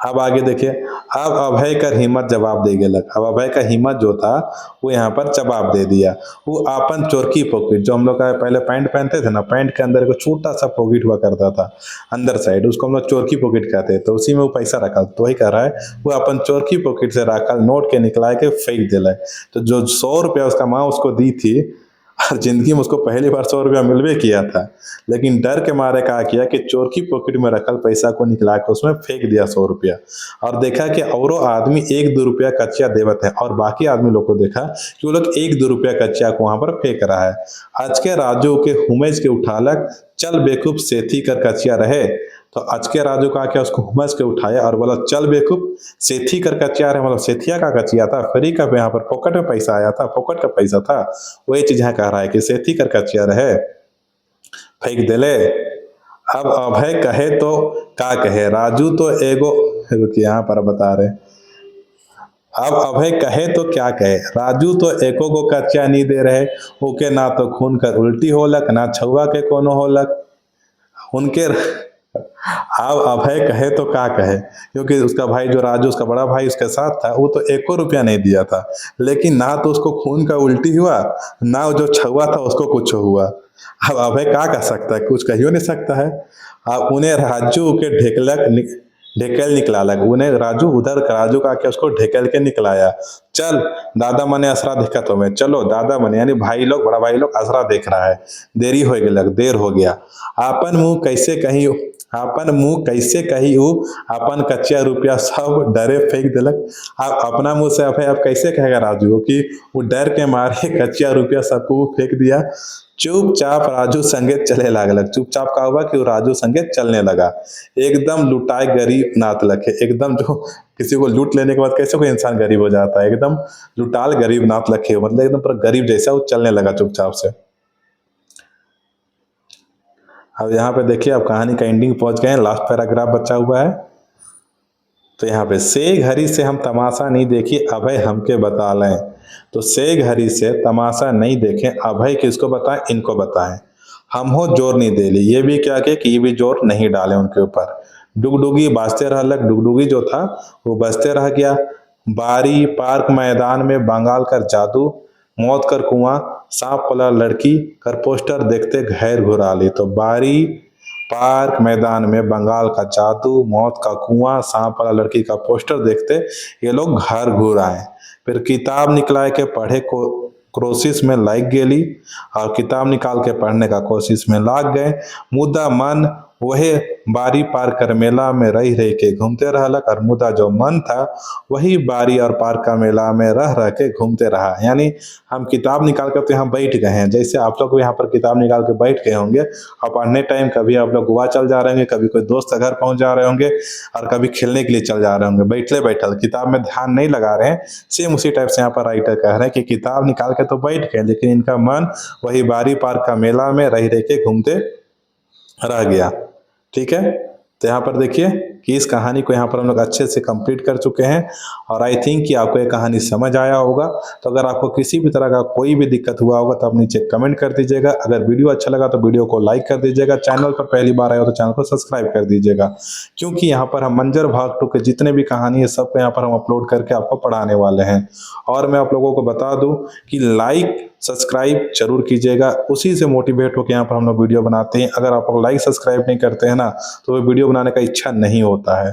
Speaker 1: अब आगे देखिए, अब अभय का हिम्मत जवाब दे गेलक, अब अभय का हिम्मत जो था वो यहाँ पर जवाब दे दिया। वो अपन चोरकी पॉकेट, जो हम लोग का पहले पैंट पहनते थे ना, पैंट के अंदर एक छोटा सा पॉकेट हुआ करता था अंदर साइड, उसको हम लोग चोरकी पॉकेट कहते हैं, तो उसी में वो पैसा रखा, तो वही कह रहा है वो अपन चोरकी पॉकेट से रखा नोट के निकला के फेंक दिला। तो जो 100 रुपया उसका माँ उसको दी थी, और जिंदगी में उसको पहली बार 100 रुपया मिलवे किया था, लेकिन डर के मारे कहा किया कि चोर की पॉकेट में रखल पैसा को निकला के उसमें फेंक दिया 100 रुपया, और देखा कि औरों आदमी 1-2 रुपया कच्चिया देवत है, और बाकी आदमी लोग को देखा कि वो लोग 1-2 रुपया कच्चिया को वहां पर फेंक रहा है। आज के राजू के हुमेज के उठालक, चल बेकूफ सेथी कर कच्चिया रहे, तो आज के राजू का क्या उसको हुमस के उठाया और बोला चल बेकूफ सेथी कर कचिया रहे, मतलब सेथिया का कचिया था, फ्री का यहाँ पर फोकट में पैसा आया था, फोकट का पैसा था, वही चीज यहाँ कह रहा है कि सेथी कर कचिया रहे, फेंक देले। अब अभय कहे तो का कहे, राजू तो एगो, रुकिए यहाँ पर बता रहे, अब अभय कहे तो क्या कहे, राजू तो एको को कच्चा नहीं दे रहे, ओके ना तो खून कर उल्टी होलक, ना छुआ के कोनो होलक उनके। अब अभय कहे तो क्या कहे, क्योंकि उसका भाई जो राजू, उसका बड़ा भाई उसके साथ था, वो तो 1 रुपया नहीं दिया था, लेकिन ना तो उसको खून का उल्टी हुआ, ना जो छुआ था उसको कुछ हुआ। अब अभय क्या कर सकता है, कुछ कहियो नहीं सकता है। अब उन्हें राजू के ढेकल निकलालक, उन्हें राजू उधर राजू का क्या उसको ढेकल के निकलाया, चल दादा मने असरा दिक्कत हो में, चलो दादा मने यानी भाई लोग, बड़ा भाई लोग असरा देख रहा है, देरी हो गया, देर हो गया, आपन मुंह कैसे कहीं, अपन कच्चा रुपया सब डरे फेंक दिलक। आप अपना मुंह से अब कैसे कहेगा राजू कि वो डर के मारे कच्चा रुपया सबको फेंक दिया। चुपचाप राजू संगे चले लागलक, चुपचाप का हुआ कि वो राजू संगे चलने लगा, एकदम लुटाए गरीब नात लखे, एकदम जो किसी को लूट लेने के बाद कैसे कोई इंसान गरीब हो जाता है, एकदम लुटाल गरीब नात लखे, मतलब एकदम पूरा गरीब जैसा वो चलने लगा चुपचाप से। अब यहाँ पे देखिए, अब कहानी का एंडिंग पहुंच गए हैं, लास्ट पैराग्राफ बचा हुआ है। तो यहाँ पे से घड़ी से हम तमाशा नहीं देखी, अभय हमके बता लें, तो से घड़ी से तमाशा नहीं देखें, अभय किसको बताएं, इनको बताएं, हम हो जोर नहीं दे ली, ये भी क्या कि ये भी जोर नहीं डाले उनके ऊपर। डुगडुगी बाजते रहलक, डुगडुगी जो था वो बजते रह गया। बारी पार्क मैदान में बंगाल कर जादू, मौत कर कुआं, सांप वाला लड़की कर पोस्टर देखते घैर घुरा ली। तो बारी पार्क मैदान में बंगाल का जादू, मौत का कुआं, सांप वाला लड़की का पोस्टर देखते ये लोग घर घूर आए। फिर किताब निकला के पढ़े को कोशिश में लाग गेली और किताब निकाल के पढ़ने का कोशिश में लाग गए। मुद्दा मन वही बारी पार कर मेला में रह रह के घूमते रहलक और मुद्दा जो मन था वही बारी और पार का मेला में रह रह के घूमते रहा। यानी हम किताब निकाल कर तो यहाँ बैठ गए हैं, जैसे आप लोग यहाँ पर किताब निकाल के बैठ गए होंगे और पढ़ने टाइम कभी आप लोग गोवा चल जा रहे होंगे, कभी कोई दोस्त के घर पहुंच जा रहे होंगे और कभी खेलने के लिए चल जा रहे होंगे, बैठले बैठल किताब में ध्यान नहीं लगा रहे हैं। सेम उसी टाइप से यहाँ पर राइटर कह रहे हैं कि किताब निकाल के तो बैठ गए लेकिन इनका मन वही बारी पार का मेला में रह रह के घूमते रह गया। ठीक है, तो यहाँ पर देखिए कि इस कहानी को यहाँ पर हम लोग अच्छे से कंप्लीट कर चुके हैं और आई थिंक कि आपको ये कहानी समझ आया होगा। तो अगर आपको किसी भी तरह का कोई भी दिक्कत हुआ होगा तो आप नीचे कमेंट कर दीजिएगा। अगर वीडियो अच्छा लगा तो वीडियो को लाइक कर दीजिएगा, चैनल पर पहली बार आए हो तो चैनल को सब्सक्राइब कर दीजिएगा, क्योंकि यहाँ पर हम मंजर भाग 2 के जितने भी कहानी है सबको यहाँ पर हम अपलोड करके आपको पढ़ाने वाले हैं। और मैं आप लोगों को बता दूं कि लाइक सब्सक्राइब जरूर कीजिएगा, उसी से मोटिवेट होकर यहाँ पर हम लोग वीडियो बनाते हैं। अगर आप लोग लाइक सब्सक्राइब नहीं करते हैं ना तो वो वीडियो बनाने का इच्छा नहीं होता है।